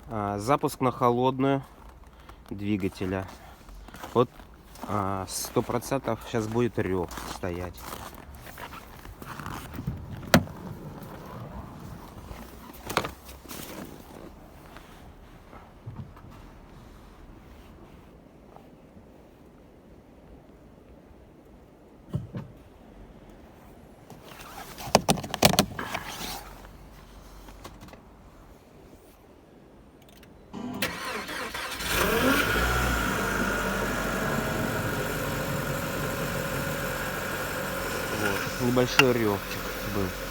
Запуск на холодную двигателя. Вот 100% сейчас будет рев стоять. Вот, небольшой ревчик был.